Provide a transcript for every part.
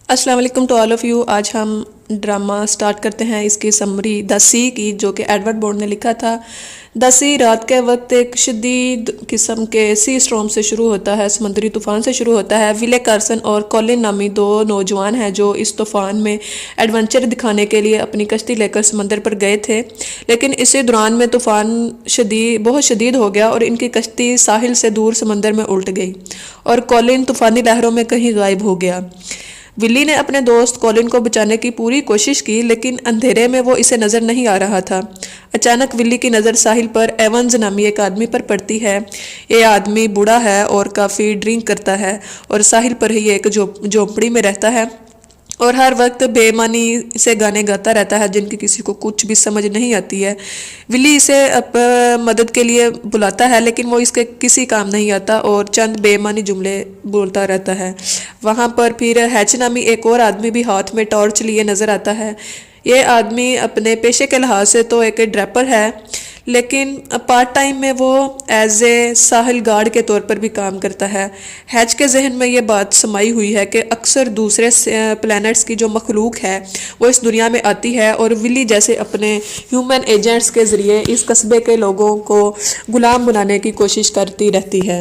السلام علیکم to all of you. آج ہم ڈرامہ سٹارٹ کرتے ہیں اس کی سمری دا سی کی، جو کہ ایڈورڈ بورڈ نے لکھا تھا. دا سی رات کے وقت ایک شدید قسم کے سی اسٹارم سے شروع ہوتا ہے، سمندری طوفان سے شروع ہوتا ہے. ویلے کارسن اور کولن نامی دو نوجوان ہیں جو اس طوفان میں ایڈونچر دکھانے کے لیے اپنی کشتی لے کر سمندر پر گئے تھے، لیکن اسی دوران میں طوفان بہت شدید ہو گیا اور ان کی کشتی ساحل سے دور سمندر میں الٹ گئی اور کولن طوفانی لہروں میں کہیں غائب ہو گیا. ولی نے اپنے دوست کولن کو بچانے کی پوری کوشش کی، لیکن اندھیرے میں وہ اسے نظر نہیں آ رہا تھا. اچانک ولی کی نظر ساحل پر ایونز نامی ایک آدمی پر پڑتی ہے. یہ آدمی بوڑھا ہے اور کافی ڈرنک کرتا ہے اور ساحل پر ہی ایک جھونپڑی میں رہتا ہے اور ہر وقت بے معنی سے گانے گاتا رہتا ہے جن کی کسی کو کچھ بھی سمجھ نہیں آتی ہے. ولی اسے مدد کے لیے بلاتا ہے، لیکن وہ اس کے کسی کام نہیں آتا اور چند بے معنی جملے بولتا رہتا ہے. وہاں پر پھر ہیچ نامی ایک اور آدمی بھی ہاتھ میں ٹارچ لیے نظر آتا ہے. یہ آدمی اپنے پیشے کے لحاظ سے تو ایک ڈریپر ہے، لیکن پارٹ ٹائم میں وہ ایز اے ساحل گارڈ کے طور پر بھی کام کرتا ہے. ہیچ کے ذہن میں یہ بات سمائی ہوئی ہے کہ اکثر دوسرے پلینٹس کی جو مخلوق ہے وہ اس دنیا میں آتی ہے اور ولی جیسے اپنے ہیومن ایجنٹس کے ذریعے اس قصبے کے لوگوں کو غلام بنانے کی کوشش کرتی رہتی ہے.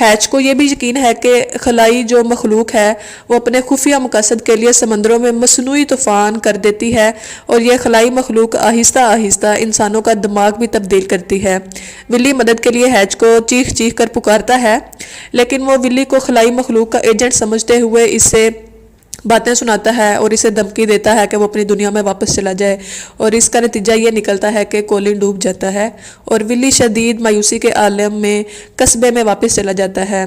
ہیچ کو یہ بھی یقین ہے کہ خلائی جو مخلوق ہے وہ اپنے خفیہ مقاصد کے لیے سمندروں میں مصنوعی طوفان کر دیتی ہے اور یہ خلائی مخلوق آہستہ آہستہ انسانوں کا دماغ بھی تبدیل کرتی ہے. ولی مدد کے لیے ہیچ کو چیخ چیخ کر پکارتا ہے، لیکن وہ ولی کو خلائی مخلوق کا ایجنٹ سمجھتے ہوئے اسے باتیں سناتا ہے اور اسے دھمکی دیتا ہے کہ وہ اپنی دنیا میں واپس چلا جائے، اور اس کا نتیجہ یہ نکلتا ہے کہ کولن ڈوب جاتا ہے اور ولی شدید مایوسی کے عالم میں قصبے میں واپس چلا جاتا ہے.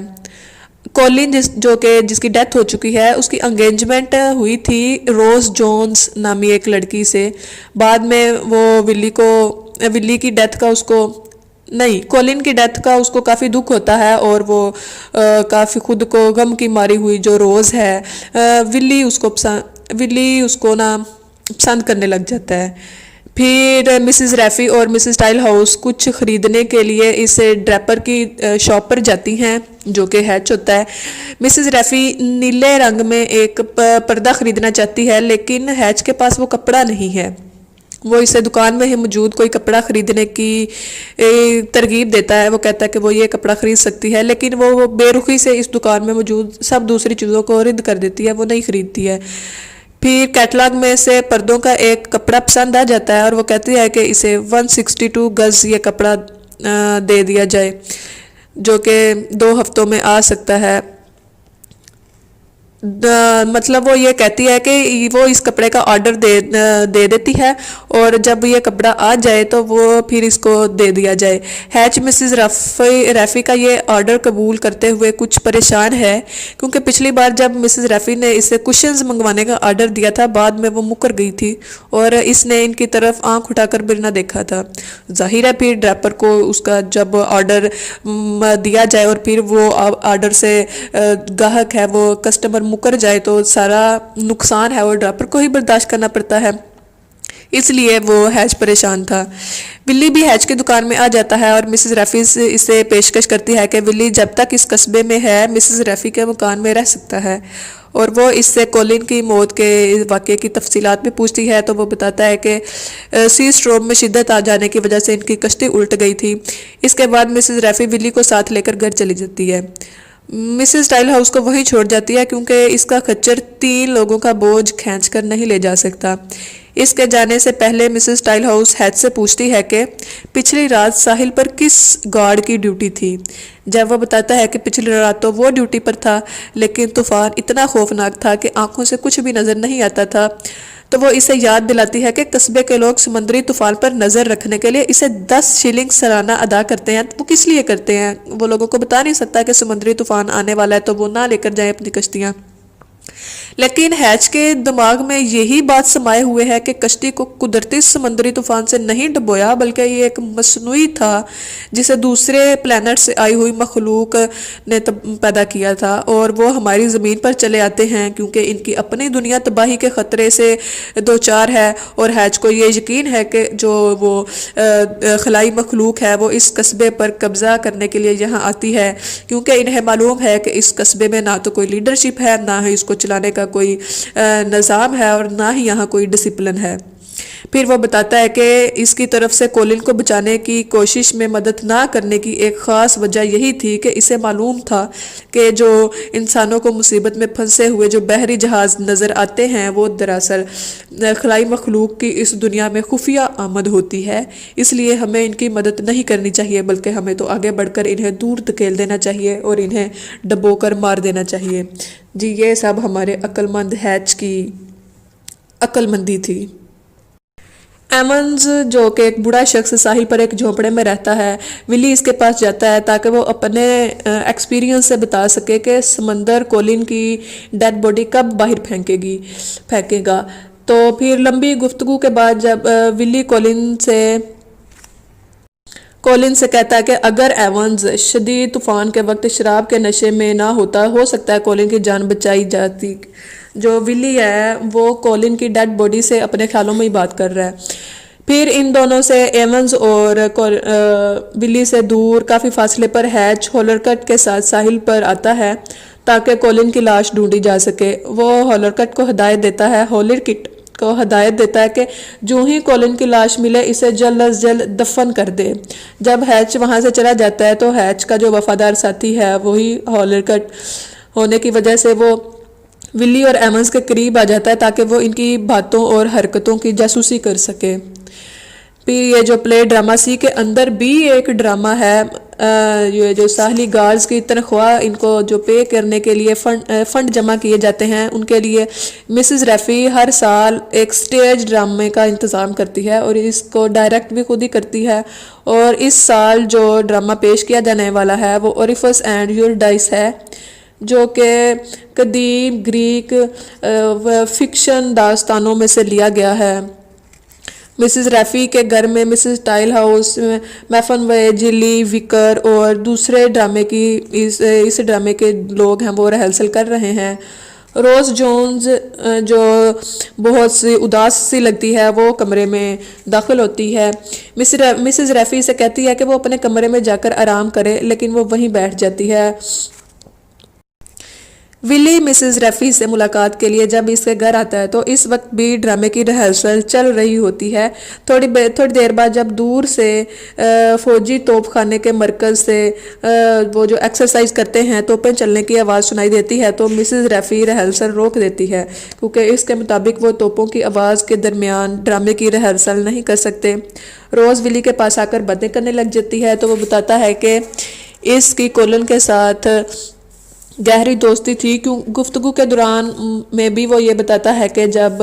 کولن جس کی ڈیتھ ہو چکی ہے، اس کی انگیجمنٹ ہوئی تھی روز جونز نامی ایک لڑکی سے. بعد میں وہ ولی کی ڈیتھ کا کولن کی ڈیتھ کا اس کو کافی دکھ ہوتا ہے اور وہ کافی خود کو غم کی ماری ہوئی جو روز ہے، ولی اس کو پسند کرنے لگ جاتا ہے. پھر مسز ریفی اور مسز ٹائل ہاؤس کچھ خریدنے کے لیے اس ڈریپر کی شاپ پر جاتی ہیں جو کہ ہیچ ہوتا ہے. مسز ریفی نیلے رنگ میں ایک پردہ خریدنا چاہتی ہے، لیکن ہیچ کے پاس وہ کپڑا نہیں ہے. وہ اسے دکان میں ہی موجود کوئی کپڑا خریدنے کی ترغیب دیتا ہے. وہ کہتا ہے کہ وہ یہ کپڑا خرید سکتی ہے، لیکن وہ بے رخی سے اس دکان میں موجود سب دوسری چیزوں کو رد کر دیتی ہے، وہ نہیں خریدتی ہے. پھر کیٹلاگ میں سے پردوں کا ایک کپڑا پسند آ جاتا ہے اور وہ کہتی ہے کہ اسے 162 گز یہ کپڑا دے دیا جائے، جو کہ 2 ہفتوں میں آ سکتا ہے. مطلب وہ یہ کہتی ہے کہ وہ اس کپڑے کا آرڈر دے دیتی ہے اور جب یہ کپڑا آ جائے تو وہ پھر اس کو دے دیا جائے. ہیچ مسز ریفی کا یہ آرڈر قبول کرتے ہوئے کچھ پریشان ہے، کیونکہ پچھلی بار جب مسز ریفی نے اسے کشنز منگوانے کا آرڈر دیا تھا بعد میں وہ مکر گئی تھی اور اس نے ان کی طرف آنکھ اٹھا کر بھی نہ دیکھا تھا. ظاہر ہے پھر ڈریپر کو اس کا جب آرڈر دیا جائے اور پھر وہ آرڈر سے گاہک ہے وہ کسٹمر مکر جائے تو سارا نقصان ہے وہ ڈریپر کو ہی برداشت کرنا پڑتا ہے، اس لیے وہ ہیچ پریشان تھا. ولی بھی ہیچ کی دکان میں آ جاتا ہے اور مسز ریفی اسے پیشکش کرتی ہے کہ ولی جب تک اس قصبے میں ہے مسز ریفی کے مکان میں رہ سکتا ہے، اور وہ اس سے کولن کی موت کے واقعے کی تفصیلات بھی پوچھتی ہے. تو وہ بتاتا ہے کہ سی اسٹروم میں شدت آ جانے کی وجہ سے ان کی کشتی الٹ گئی تھی. اس کے بعد مسز ریفی ولی کو ساتھ لے کر گھر چلی جاتی ہے. مسز ٹائل ہاؤس کو وہیں چھوڑ جاتی ہے کیونکہ اس کا خچر 3 لوگوں کا بوجھ کھینچ کر نہیں لے جا سکتا. اس کے جانے سے پہلے مسز ٹائل ہاؤس ہیچ سے پوچھتی ہے کہ پچھلی رات ساحل پر کس گارڈ کی ڈیوٹی تھی. جب وہ بتاتا ہے کہ پچھلی رات تو وہ ڈیوٹی پر تھا، لیکن طوفان اتنا خوفناک تھا کہ آنکھوں سے کچھ بھی نظر نہیں آتا تھا، تو وہ اسے یاد دلاتی ہے کہ قصبے کے لوگ سمندری طوفان پر نظر رکھنے کے لیے اسے 10 شلنگ سالانہ ادا کرتے ہیں. وہ کس لیے کرتے ہیں؟ وہ لوگوں کو بتا نہیں سکتا کہ سمندری طوفان آنے والا ہے تو وہ نہ لے کر جائیں اپنی کشتیاں. لیکن ہیچ کے دماغ میں یہی بات سمائے ہوئے ہے کہ کشتی کو قدرتی سمندری طوفان سے نہیں ڈبویا، بلکہ یہ ایک مصنوعی تھا جسے دوسرے پلینٹ سے آئی ہوئی مخلوق نے پیدا کیا تھا، اور وہ ہماری زمین پر چلے آتے ہیں کیونکہ ان کی اپنی دنیا تباہی کے خطرے سے دوچار ہے. اور ہیچ کو یہ یقین ہے کہ جو وہ خلائی مخلوق ہے وہ اس قصبے پر قبضہ کرنے کے لیے یہاں آتی ہے، کیونکہ انہیں معلوم ہے کہ اس قصبے میں نہ تو کوئی لیڈرشپ ہے، نہ ہی اس کو چلانے کا کوئی نظام ہے اور نہ ہی یہاں کوئی ڈسپلن ہے۔ پھر وہ بتاتا ہے کہ اس کی طرف سے کولن کو بچانے کی کوشش میں مدد نہ کرنے کی ایک خاص وجہ یہی تھی کہ اسے معلوم تھا کہ جو انسانوں کو مصیبت میں پھنسے ہوئے جو بحری جہاز نظر آتے ہیں وہ دراصل خلائی مخلوق کی اس دنیا میں خفیہ آمد ہوتی ہے، اس لیے ہمیں ان کی مدد نہیں کرنی چاہیے بلکہ ہمیں تو آگے بڑھ کر انہیں دور دھکیل دینا چاہیے اور انہیں ڈبو کر مار دینا چاہیے۔ جی یہ سب ہمارے عقل مند ہیچ کی عقل مندی تھی۔ ایمنز جو کہ ایک بوڑھا شخص ساحل پر ایک جھونپڑے میں رہتا ہے، ولی اس کے پاس جاتا ہے تاکہ وہ اپنے ایکسپیرینس سے بتا سکے کہ سمندر کولن کی ڈیڈ باڈی کب باہر پھینکے گا۔ تو پھر لمبی گفتگو کے بعد جب ولی کولن سے کہتا ہے کہ اگر ایونز شدید طوفان کے وقت شراب کے نشے میں نہ ہوتا، ہو سکتا ہے کولن کی جان بچائی جاتی۔ جو ولی ہے وہ کولن کی ڈیڈ باڈی سے اپنے خیالوں میں ہی بات کر رہا ہے۔ پھر ان دونوں سے ایونز اور ولی سے دور کافی فاصلے پر ہیچ ہولرکٹ کے ساتھ ساحل پر آتا ہے تاکہ کولن کی لاش ڈھونڈی جا سکے۔ وہ ہولرکٹ کو ہدایت دیتا ہے کہ جو ہی کولن کی لاش ملے اسے جلد از جلد دفن کر دے۔ جب ہیچ وہاں سے چلا جاتا ہے تو ہیچ کا جو وفادار ساتھی ہے وہی ہولرکٹ ہونے کی وجہ سے وہ ولی اور ایمنز کے قریب آ جاتا ہے تاکہ وہ ان کی باتوں اور حرکتوں کی جاسوسی کر سکے۔ پھر یہ جو پلے ڈرامہ سی کے اندر بھی ایک ڈرامہ ہے، یہ جو ساحلی گارڈز کی تنخواہ ان کو جو پے کرنے کے لیے فنڈ جمع کیے جاتے ہیں ان کے لیے مسز ریفی ہر سال ایک سٹیج ڈرامے کا انتظام کرتی ہے اور اس کو ڈائریکٹ بھی خود ہی کرتی ہے، اور اس سال جو ڈرامہ پیش کیا جانے والا ہے وہ اوریفس اینڈ یوریڈائس ہے، جو کہ قدیم گریک فکشن داستانوں میں سے لیا گیا ہے۔ مسز ریفی کے گھر میں مسز ٹائل ہاؤس، میفن وے، جلی، وکر اور دوسرے ڈرامے کی اس ڈرامے کے لوگ ہیں وہ رہائش کر رہے ہیں۔ روز جونز جو بہت سی اداس سی لگتی ہے وہ کمرے میں داخل ہوتی ہے۔ مسز ریفی سے کہتی ہے کہ وہ اپنے کمرے میں جا کر آرام کرے لیکن وہ وہیں بیٹھ جاتی ہے۔ ولی مسز ریفی سے ملاقات کے لیے جب اس کے گھر آتا ہے تو اس وقت بھی ڈرامے کی ریہرسل چل رہی ہوتی ہے۔ تھوڑی دیر بعد جب دور سے فوجی توپ خانے کے مرکز سے وہ جو ایکسرسائز کرتے ہیں توپیں چلنے کی آواز سنائی دیتی ہے تو مسز ریفی ریہرسل روک دیتی ہے کیونکہ اس کے مطابق وہ توپوں کی آواز کے درمیان ڈرامے کی ریہرسل نہیں کر سکتے۔ روز ولی کے پاس آ کر باتیں کرنے لگ جاتی ہے تو وہ بتاتا ہے کہ اس کی کولن کے ساتھ گہری دوستی تھی۔ گفتگو کے دوران میں بھی وہ یہ بتاتا ہے کہ جب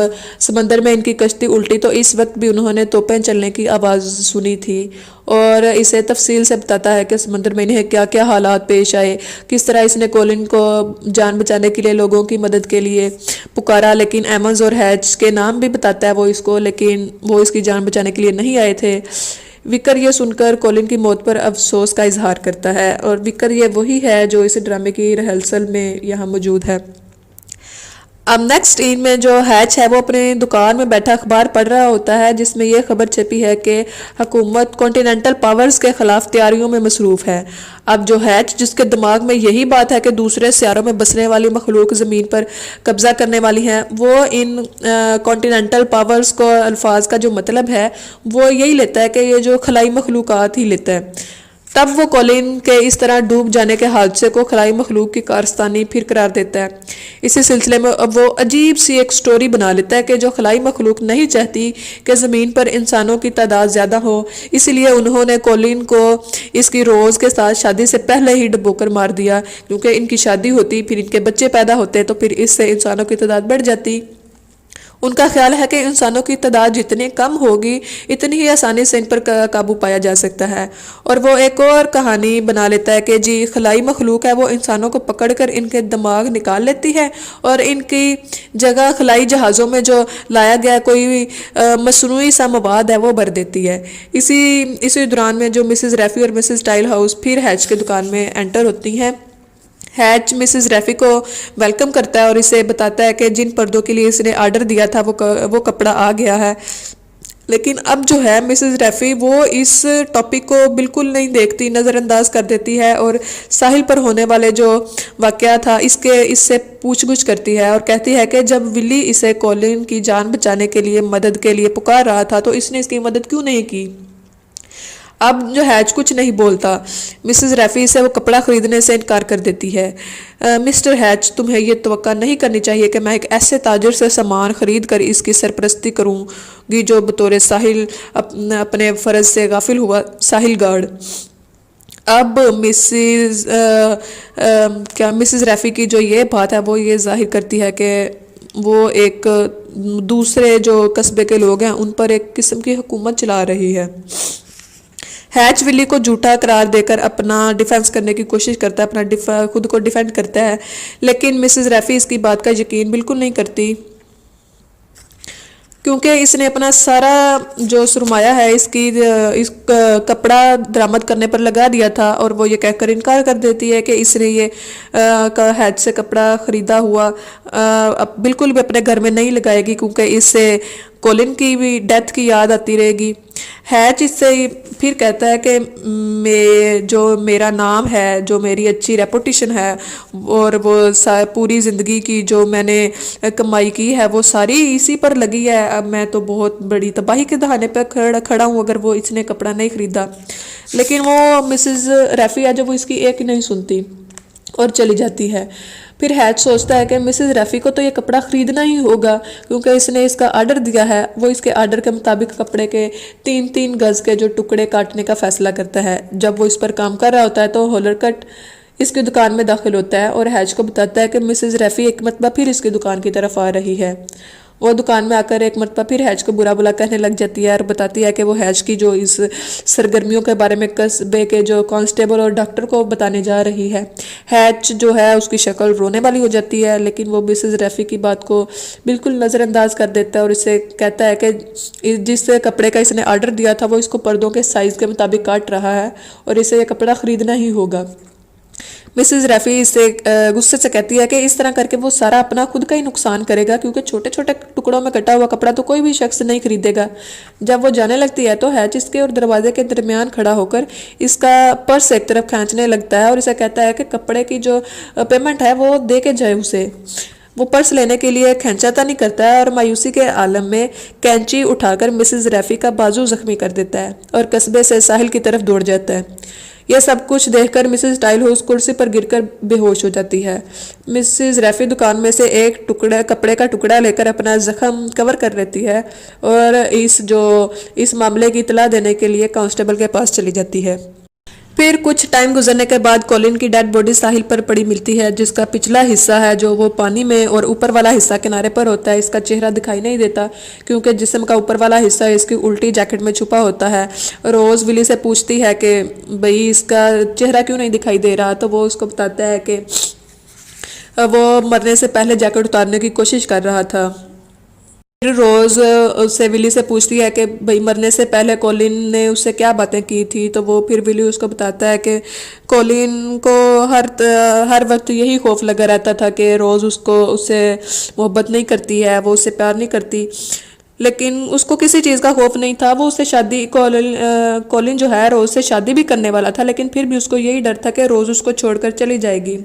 سمندر میں ان کی کشتی الٹی تو اس وقت بھی انہوں نے توپیں چلنے کی آواز سنی تھی، اور اسے تفصیل سے بتاتا ہے کہ سمندر میں انہیں کیا کیا حالات پیش آئے، کس طرح اس نے کولن کو جان بچانے کے لیے لوگوں کی مدد کے لیے پکارا، لیکن ایمنز اور ہیچ کے نام بھی بتاتا ہے وہ اس کو، لیکن وہ اس کی جان بچانے کے لیے نہیں آئے تھے۔ وکر یہ سن کر کولن کی موت پر افسوس کا اظہار کرتا ہے، اور وکر یہ وہی ہے جو اس ڈرامے کی ریہرسل میں یہاں موجود ہے۔ اب نیکسٹ سین میں جو ہیچ ہے وہ اپنے دکان میں بیٹھا اخبار پڑھ رہا ہوتا ہے جس میں یہ خبر چھپی ہے کہ حکومت کانٹیننٹل پاورز کے خلاف تیاریوں میں مصروف ہے۔ اب جو ہیچ جس کے دماغ میں یہی بات ہے کہ دوسرے سیاروں میں بسنے والی مخلوق زمین پر قبضہ کرنے والی ہیں، وہ ان کانٹیننٹل پاورز کو الفاظ کا جو مطلب ہے وہ یہی لیتا ہے کہ یہ جو خلائی مخلوقات ہی لیتا ہے۔ تب وہ کولن کے اس طرح ڈوب جانے کے حادثے کو خلائی مخلوق کی کارستانی پھر قرار دیتا ہے۔ اسی سلسلے میں اب وہ عجیب سی ایک سٹوری بنا لیتا ہے کہ جو خلائی مخلوق نہیں چاہتی کہ زمین پر انسانوں کی تعداد زیادہ ہو، اسی لیے انہوں نے کولن کو اس کی روز کے ساتھ شادی سے پہلے ہی ڈبو کر مار دیا، کیونکہ ان کی شادی ہوتی پھر ان کے بچے پیدا ہوتے تو پھر اس سے انسانوں کی تعداد بڑھ جاتی۔ ان کا خیال ہے کہ انسانوں کی تعداد جتنی کم ہوگی اتنی ہی آسانی سے ان پر قابو پایا جا سکتا ہے، اور وہ ایک اور کہانی بنا لیتا ہے کہ جی خلائی مخلوق ہے وہ انسانوں کو پکڑ کر ان کے دماغ نکال لیتی ہے اور ان کی جگہ خلائی جہازوں میں جو لایا گیا کوئی مصنوعی سا مواد ہے وہ بھر دیتی ہے۔ اسی دوران میں جو مسز ریفی اور مسز ٹائل ہاؤس پھر ہیچ کے دکان میں انٹر ہوتی ہیں۔ ہیچ مسز ریفی کو ویلکم کرتا ہے اور اسے بتاتا ہے کہ جن پردوں کے لیے اس نے آرڈر دیا تھا وہ کپڑا آ گیا ہے۔ لیکن اب جو ہے مسز ریفی وہ اس ٹاپک کو بالکل نہیں دیکھتی، نظر انداز کر دیتی ہے، اور ساحل پر ہونے والے جو واقعہ تھا اس سے پوچھ گچھ کرتی ہے، اور کہتی ہے کہ جب ولی اسے کولن کی جان بچانے کے لیے مدد کے لیے پکار رہا تھا تو اس نے اس کی مدد کیوں نہیں کی۔ اب جو ہیچ کچھ نہیں بولتا۔ مسز ریفی سے وہ کپڑا خریدنے سے انکار کر دیتی ہے۔ مسٹر ہیچ، تمہیں یہ توقع نہیں کرنی چاہیے کہ میں ایک ایسے تاجر سے سامان خرید کر اس کی سرپرستی کروں گی جو بطور ساحل اپنے فرض سے غافل ہوا ساحل گارڈ۔ اب مسز ریفی کی جو یہ بات ہے وہ یہ ظاہر کرتی ہے کہ وہ ایک دوسرے جو قصبے کے لوگ ہیں ان پر ایک قسم کی حکومت چلا رہی ہے۔ ہیچ ولی کو جھوٹا قرار دے کر اپنا ڈیفینس کرنے کی کوشش کرتا ہے، خود کو ڈیفینڈ کرتا ہے، لیکن مسز ریفی اس کی بات کا یقین بالکل نہیں کرتی، کیونکہ اس نے اپنا سارا جو سرمایہ ہے اس کپڑا درآمد کرنے پر لگا دیا تھا، اور وہ یہ کہہ کر انکار کر دیتی ہے کہ اس نے یہ ہیچ سے کپڑا خریدا ہوا بالکل بھی اپنے گھر میں نہیں لگائے گی، کیونکہ اس سے کولن کی بھی ڈیتھ کی یاد آتی رہے گی۔ ہیچ اس سے پھر کہتا ہے کہ جو میرا نام ہے، جو میری اچھی ریپوٹیشن ہے، اور وہ پوری زندگی کی جو میں نے کمائی کی ہے وہ ساری اسی پر لگی ہے، اب میں تو بہت بڑی تباہی کے دہانے پہ کھڑا ہوں اگر وہ اس نے کپڑا نہیں خریدا۔ لیکن وہ مسز ریفی ہے جو وہ اس کی ایک نہیں سنتی اور چلی جاتی ہے۔ پھر ہیچ سوچتا ہے کہ مسز ریفی کو تو یہ کپڑا خریدنا ہی ہوگا، کیونکہ اس نے اس کا آرڈر دیا ہے۔ وہ اس کے آرڈر کے مطابق کپڑے کے 3 گز کے جو ٹکڑے کاٹنے کا فیصلہ کرتا ہے۔ جب وہ اس پر کام کر رہا ہوتا ہے تو ہولر کٹ اس کی دکان میں داخل ہوتا ہے اور ہیچ کو بتاتا ہے کہ مسز ریفی ایک مرتبہ پھر اس کی دکان کی طرف آ رہی ہے۔ وہ دکان میں آ کر ایک مرتبہ پھر ہیچ کو برا بلا کہنے لگ جاتی ہے اور بتاتی ہے کہ وہ ہیچ کی جو اس سرگرمیوں کے بارے میں قصبے کے جو کانسٹیبل اور ڈاکٹر کو بتانے جا رہی ہے۔ ہیچ جو ہے اس کی شکل رونے والی ہو جاتی ہے، لیکن وہ مسز ریفی کی بات کو بالکل نظر انداز کر دیتا ہے اور اسے کہتا ہے کہ جس کپڑے کا اس نے آرڈر دیا تھا وہ اس کو پردوں کے سائز کے مطابق کاٹ رہا ہے اور اسے یہ کپڑا خریدنا ہی ہوگا۔ مسز ریفی اس سے غصے سے کہتی ہے کہ اس طرح کر کے وہ سارا اپنا خود کا ہی نقصان کرے گا، کیونکہ چھوٹے چھوٹے ٹکڑوں میں کٹا ہوا کپڑا تو کوئی بھی شخص نہیں خریدے گا۔ جب وہ جانے لگتی ہے تو ہیچ اس کے اور دروازے کے درمیان کھڑا ہو کر اس کا پرس ایک طرف کھینچنے لگتا ہے اور اسے کہتا ہے کہ کپڑے کی جو پیمنٹ ہے وہ دے کے جائے اسے۔ وہ پرس لینے کے لیے کھینچاتا نہیں کرتا ہے اور مایوسی کے عالم میں کینچی اٹھا کر مسز ریفی کا بازو زخمی کر دیتا ہے اور قصبے سے ساحل کی طرف دوڑ جاتا ہے۔ یہ سب کچھ دیکھ کر مسز ٹائل ہوس کرسی پر گر کر بے ہوش ہو جاتی ہے۔ مسز ریفی دکان میں سے ایک کپڑے کا ٹکڑا لے کر اپنا زخم کور کر لیتی ہے اور اس معاملے کی اطلاع دینے کے لیے کانسٹیبل کے پاس چلی جاتی ہے۔ پھر کچھ ٹائم گزرنے کے بعد کولن کی ڈیڈ باڈی ساحل پر پڑی ملتی ہے، جس کا پچھلا حصہ ہے جو وہ پانی میں اور اوپر والا حصہ کنارے پر ہوتا ہے۔ اس کا چہرہ دکھائی نہیں دیتا کیونکہ جسم کا اوپر والا حصہ اس کی الٹی جیکٹ میں چھپا ہوتا ہے۔ روز ولی سے پوچھتی ہے کہ بھئی اس کا چہرہ کیوں نہیں دکھائی دے رہا، تو وہ اس کو بتاتا ہے کہ وہ مرنے سے پہلے جیکٹ اتارنے کی کوشش کر رہا تھا۔ پھر روز اسے ولی سے پوچھتی ہے کہ بھئی مرنے سے پہلے کولن نے اس سے کیا باتیں کی تھی، تو وہ پھر ولی اس کو بتاتا ہے کہ کولن کو ہر وقت یہی خوف لگا رہتا تھا کہ روز اس سے محبت نہیں کرتی ہے، وہ اس سے پیار نہیں کرتی، لیکن اس کو کسی چیز کا خوف نہیں تھا۔ وہ اس سے کولن جو ہے روز سے شادی بھی کرنے والا تھا، لیکن پھر بھی اس کو یہی ڈر تھا کہ روز اس کو چھوڑ کر چلی جائے گی۔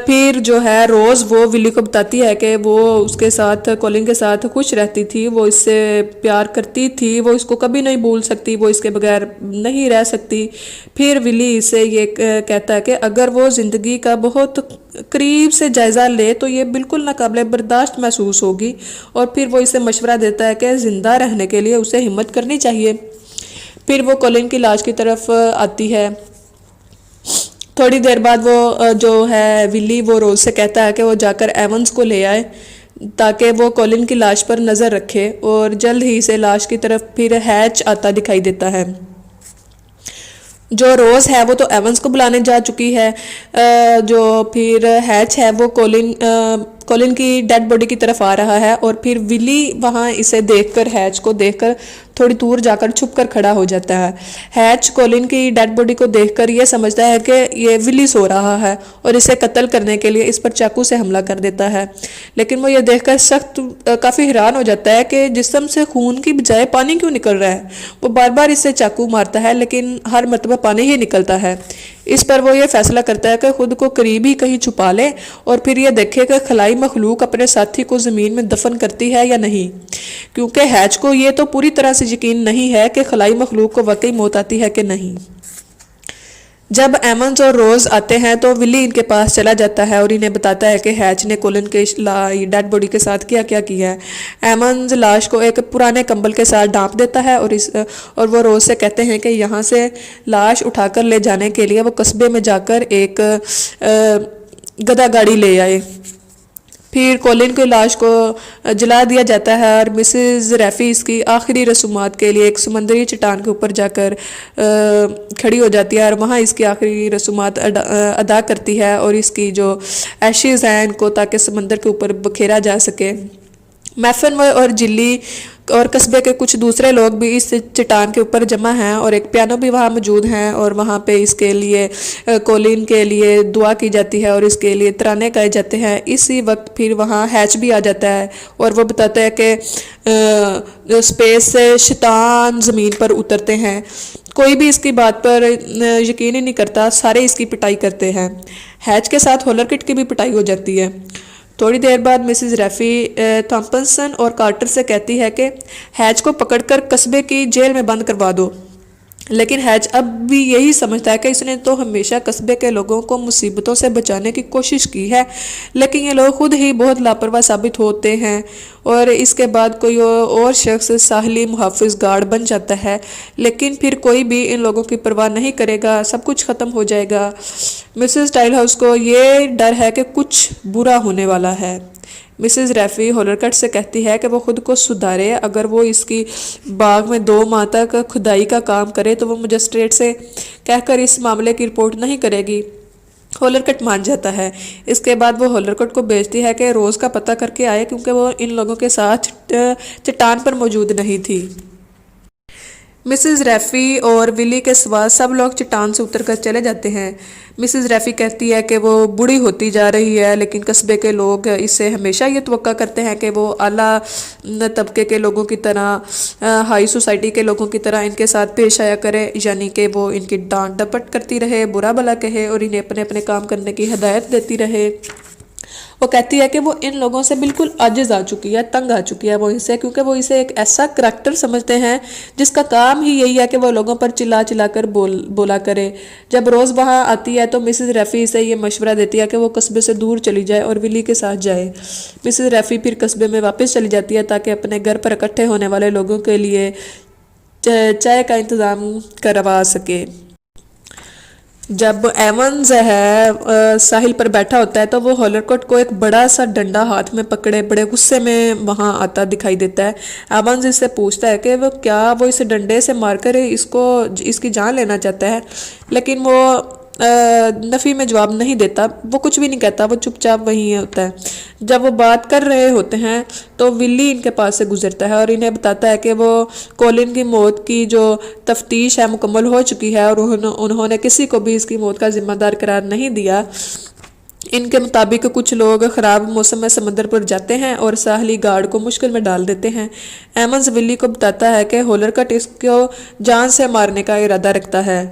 پھر جو ہے روز وہ ولی کو بتاتی ہے کہ وہ اس کے ساتھ کولن کے ساتھ خوش رہتی تھی، وہ اس سے پیار کرتی تھی، وہ اس کو کبھی نہیں بھول سکتی، وہ اس کے بغیر نہیں رہ سکتی۔ پھر ولی اسے یہ کہتا ہے کہ اگر وہ زندگی کا بہت قریب سے جائزہ لے تو یہ بالکل ناقابل برداشت محسوس ہوگی، اور پھر وہ اسے مشورہ دیتا ہے کہ زندہ رہنے کے لیے اسے ہمت کرنی چاہیے۔ پھر وہ کولن کی لاش کی طرف آتی ہے۔ تھوڑی دیر بعد وہ جو ہے ولی وہ روز سے کہتا ہے کہ وہ جا کر ایونز کو لے آئے تاکہ وہ کولن کی لاش پر نظر رکھے، اور جلد ہی سے لاش کی طرف پھر ہیچ آتا دکھائی دیتا ہے۔ جو روز ہے وہ تو ایونز کو بلانے جا چکی ہے، جو پھر ہیچ ہے وہ کولن کی ڈیڈ باڈی کی طرف آ رہا ہے اور پھر ولی وہاں اسے دیکھ کر ہیچ کو دیکھ کر تھوڑی دور جا کر چھپ کر کھڑا ہو جاتا ہے۔ ہیچ کولن کی ڈیڈ باڈی کو دیکھ کر یہ سمجھتا ہے کہ یہ ولی سو رہا ہے اور اسے قتل کرنے کے لیے اس پر چاقو سے حملہ کر دیتا ہے، لیکن وہ یہ دیکھ کر کافی حیران ہو جاتا ہے کہ جسم سے خون کی بجائے پانی کیوں نکل رہا ہے۔ وہ بار بار اسے چاقو مارتا ہے لیکن ہر مرتبہ پانی ہی نکلتا ہے۔ اس پر وہ یہ فیصلہ کرتا ہے کہ خود کو قریب ہی کہیں چھپا لے اور پھر یہ دیکھے کہ خلائی مخلوق اپنے ساتھی کو زمین میں دفن کرتی ہے یا نہیں، کیونکہ ہیچ کو یہ تو پوری طرح سے یقین نہیں ہے کہ خلائی مخلوق کو واقعی موت آتی ہے کہ نہیں۔ جب ایمنز اور روز آتے ہیں تو ولی ان کے پاس چلا جاتا ہے اور انہیں بتاتا ہے کہ ہیچ نے کولن کے ڈیڈ باڈی کے ساتھ کیا ہے۔ ایمنز لاش کو ایک پرانے کمبل کے ساتھ ڈھانپ دیتا ہے اور وہ روز سے کہتے ہیں کہ یہاں سے لاش اٹھا کر لے جانے کے لیے وہ قصبے میں جا کر ایک گدا گاڑی لے آئے۔ پھر کولن کی لاش کو جلا دیا جاتا ہے اور مسز ریفی اس کی آخری رسومات کے لیے ایک سمندری چٹان کے اوپر جا کر کھڑی ہو جاتی ہے اور وہاں اس کی آخری رسومات ادا کرتی ہے اور اس کی جو ایشیز ہیں ان کو تاکہ سمندر کے اوپر بکھیرا جا سکے۔ میفن اور جلی اور قصبے کے کچھ دوسرے لوگ بھی اس چٹان کے اوپر جمع ہیں اور ایک پیانو بھی وہاں موجود ہیں اور وہاں پہ اس کے لیے کولن کے لیے دعا کی جاتی ہے اور اس کے لیے ترانے گائے جاتے ہیں۔ اسی وقت پھر وہاں ہیچ بھی آ جاتا ہے اور وہ بتاتا ہے کہ اسپیس سے شیطان زمین پر اترتے ہیں۔ کوئی بھی اس کی بات پر یقین ہی نہیں کرتا، سارے اس کی پٹائی کرتے ہیں۔ ہیچ کے ساتھ ہولرکٹ کی بھی پٹائی ہو جاتی ہے۔ تھوڑی دیر بعد مسز ریفی تھامپسن اور کارٹر سے کہتی ہے کہ ہیچ کو پکڑ کر قصبے کی جیل میں بند کروا دو، لیکن ہیچ اب بھی یہی سمجھتا ہے کہ اس نے تو ہمیشہ قصبے کے لوگوں کو مصیبتوں سے بچانے کی کوشش کی ہے، لیکن یہ لوگ خود ہی بہت لاپرواہ ثابت ہوتے ہیں اور اس کے بعد کوئی اور شخص ساحلی محافظ گارڈ بن جاتا ہے، لیکن پھر کوئی بھی ان لوگوں کی پرواہ نہیں کرے گا، سب کچھ ختم ہو جائے گا۔ مسز ٹائل ہاؤس کو یہ ڈر ہے کہ کچھ برا ہونے والا ہے۔ مسز ریفی ہولرکٹ سے کہتی ہے کہ وہ خود کو سدھارے، اگر وہ اس کی باغ میں 2 ماہ تک کھدائی کا کام کرے تو وہ مجسٹریٹ سے کہہ کر اس معاملے کی رپورٹ نہیں کرے گی۔ ہولرکٹ مان جاتا ہے۔ اس کے بعد وہ ہولرکٹ کو بھیجتی ہے کہ روز کا پتہ کر کے آئے کیونکہ وہ ان لوگوں کے ساتھ چٹان پر موجود نہیں تھی۔ مسز ریفی اور ولی کے سوا سب لوگ چٹان سے اتر کر چلے جاتے ہیں۔ مسز ریفی کہتی ہے کہ وہ بوڑھی ہوتی جا رہی ہے، لیکن قصبے کے لوگ اس سے ہمیشہ یہ توقع کرتے ہیں کہ وہ اعلیٰ طبقے کے لوگوں کی طرح، ہائی سوسائٹی کے لوگوں کی طرح ان کے ساتھ پیش آیا کرے، یعنی کہ وہ ان کی ڈانٹ ڈپٹ کرتی رہے، برا بھلا کہے اور انہیں اپنے اپنے کام کرنے کی ہدایت دیتی رہے۔ وہ کہتی ہے کہ وہ ان لوگوں سے بالکل عاجز آ چکی ہے، تنگ آ چکی ہے وہ ان سے، کیونکہ وہ اسے ایک ایسا کریکٹر سمجھتے ہیں جس کا کام ہی یہی ہے کہ وہ لوگوں پر چلا چلا کر بولا کرے۔ جب روز وہاں آتی ہے تو مسز ریفی سے یہ مشورہ دیتی ہے کہ وہ قصبے سے دور چلی جائے اور ولی کے ساتھ جائے۔ مسز ریفی پھر قصبے میں واپس چلی جاتی ہے تاکہ اپنے گھر پر اکٹھے ہونے والے لوگوں کے لیے چائے کا انتظام کروا سکے۔ جب ایونز ہے ساحل پر بیٹھا ہوتا ہے تو وہ ہولرکٹ کو ایک بڑا سا ڈنڈا ہاتھ میں پکڑے بڑے غصے میں وہاں آتا دکھائی دیتا ہے۔ ایونز اس سے پوچھتا ہے کہ وہ اس ڈنڈے سے مار کر اس کی جان لینا چاہتا ہے، لیکن وہ نفی میں جواب نہیں دیتا، وہ کچھ بھی نہیں کہتا، وہ چپ چاپ وہیں ہوتا ہے۔ جب وہ بات کر رہے ہوتے ہیں تو ولی ان کے پاس سے گزرتا ہے اور انہیں بتاتا ہے کہ وہ کولن کی موت کی جو تفتیش ہے مکمل ہو چکی ہے اور انہوں نے کسی کو بھی اس کی موت کا ذمہ دار قرار نہیں دیا۔ ان کے مطابق کچھ لوگ خراب موسم میں سمندر پر جاتے ہیں اور ساحلی گارڈ کو مشکل میں ڈال دیتے ہیں۔ ایمنز ولی کو بتاتا ہے کہ ہولرکٹ اس کو جان سے مارنے کا ارادہ رکھتا ہے۔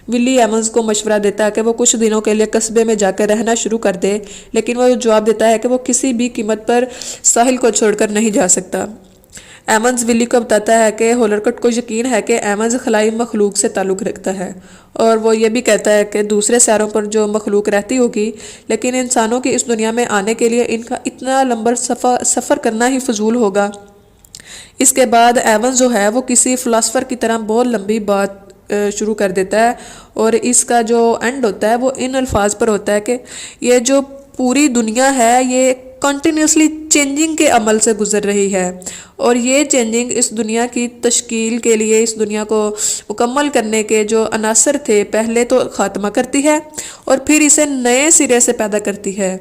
ولی ایمنز کو مشورہ دیتا ہے کہ وہ کچھ دنوں کے لیے قصبے میں جا کر رہنا شروع کر دے، لیکن وہ جواب دیتا ہے کہ وہ کسی بھی قیمت پر ساحل کو چھوڑ کر نہیں جا سکتا۔ ایمنز ولی کو بتاتا ہے کہ ہولرکٹ کو یقین ہے کہ ایمنز خلائی مخلوق سے تعلق رکھتا ہے، اور وہ یہ بھی کہتا ہے کہ دوسرے سیاروں پر جو مخلوق رہتی ہوگی، لیکن انسانوں کی اس دنیا میں آنے کے لیے ان کا اتنا لمبا سفر کرنا ہی فضول ہوگا۔ اس کے بعد ایونز جو ہے وہ کسی فلاسفر کی طرح بہت لمبی بات شروع کر دیتا ہے، اور اس کا جو اینڈ ہوتا ہے وہ ان الفاظ پر ہوتا ہے کہ یہ جو پوری دنیا ہے یہ کنٹینیوسلی چینجنگ کے عمل سے گزر رہی ہے، اور یہ چینجنگ اس دنیا کی تشکیل کے لیے، اس دنیا کو مکمل کرنے کے جو عناصر تھے پہلے تو خاتمہ کرتی ہے اور پھر اسے نئے سرے سے پیدا کرتی ہے،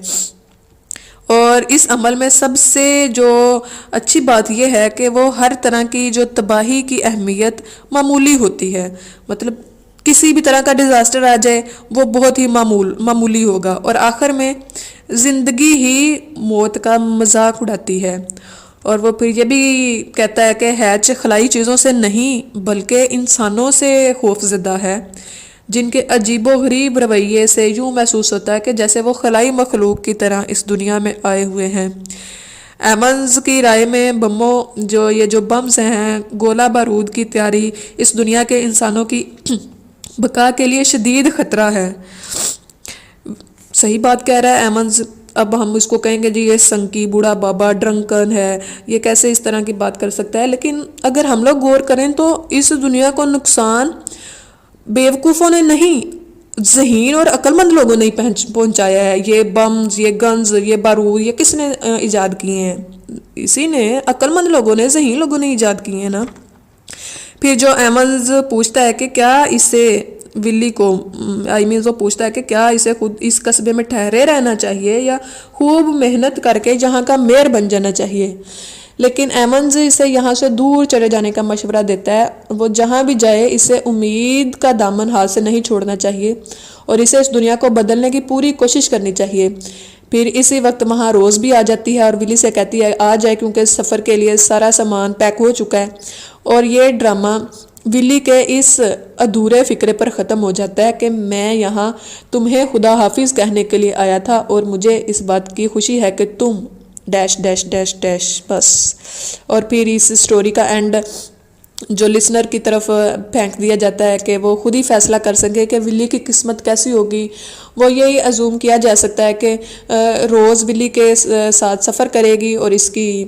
اور اور اس عمل میں سب سے جو اچھی بات یہ ہے کہ وہ ہر طرح کی جو تباہی کی اہمیت معمولی ہوتی ہے، مطلب کسی بھی طرح کا ڈیزاسٹر آ جائے وہ بہت ہی معمولی ہوگا، اور آخر میں زندگی ہی موت کا مذاق اڑاتی ہے۔ اور وہ پھر یہ بھی کہتا ہے کہ ہیچ خلائی چیزوں سے نہیں بلکہ انسانوں سے خوف زدہ ہے، جن کے عجیب و غریب رویے سے یوں محسوس ہوتا ہے کہ جیسے وہ خلائی مخلوق کی طرح اس دنیا میں آئے ہوئے ہیں۔ ایمنز کی رائے میں یہ جو بمز ہیں، گولہ بارود کی تیاری اس دنیا کے انسانوں کی بقا کے لیے شدید خطرہ ہے۔ صحیح بات کہہ رہا ہے ایمنز۔ اب ہم اس کو کہیں گے جی یہ سنکی بوڑھا بابا ڈرنکن ہے، یہ کیسے اس طرح کی بات کر سکتا ہے، لیکن اگر ہم لوگ غور کریں تو اس دنیا کو نقصان بیوقوفوں نے نہیں، ذہین اور عقل مند لوگوں نے پہنچایا ہے۔ یہ بمز، یہ گنز، یہ بارود، یہ کس نے ایجاد کیے ہیں؟ اسی نے، عقل مند لوگوں نے، ذہین لوگوں نے ایجاد کیے ہیں نا۔ پھر جو ایمنز پوچھتا ہے کہ کیا اسے ولی کو وہ پوچھتا ہے کہ کیا اسے خود اس قصبے میں ٹھہرے رہنا چاہیے یا خوب محنت کر کے جہاں کا میئر بن جانا چاہیے، لیکن ایمنز اسے یہاں سے دور چلے جانے کا مشورہ دیتا ہے۔ وہ جہاں بھی جائے اسے امید کا دامن ہاتھ سے نہیں چھوڑنا چاہیے اور اسے اس دنیا کو بدلنے کی پوری کوشش کرنی چاہیے۔ پھر اسی وقت وہاں روز بھی آ جاتی ہے اور ولی سے کہتی ہے آ جائے کیونکہ سفر کے لیے سارا سامان پیک ہو چکا ہے، اور یہ ڈرامہ ولی کے اس ادھورے فکرے پر ختم ہو جاتا ہے کہ میں یہاں تمہیں خدا حافظ کہنے کے لیے آیا تھا اور مجھے اس بات کی خوشی ہے کہ تم ڈیش ڈیش ڈیش ڈیش بس۔ اور پھر اس سٹوری کا اینڈ جو لسنر کی طرف پھینک دیا جاتا ہے کہ وہ خود ہی فیصلہ کر سکے کہ ولی کی قسمت کیسی ہوگی۔ وہ یہی ازوم کیا جا سکتا ہے کہ روز ولی کے ساتھ سفر کرے گی اور اس کی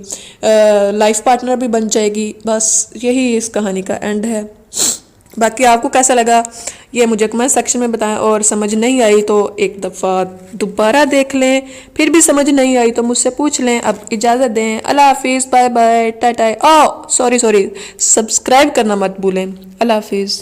لائف پارٹنر بھی بن جائے گی، بس یہی اس کہانی کا اینڈ ہے۔ باقی آپ کو کیسا لگا یہ مجھے کمنٹ سیکشن میں بتائیں، اور سمجھ نہیں آئی تو ایک دفعہ دوبارہ دیکھ لیں، پھر بھی سمجھ نہیں آئی تو مجھ سے پوچھ لیں۔ اب اجازت دیں، اللہ حافظ، بائے بائے، ٹاٹا۔ سوری سبسکرائب کرنا مت بھولیں۔ اللہ حافظ۔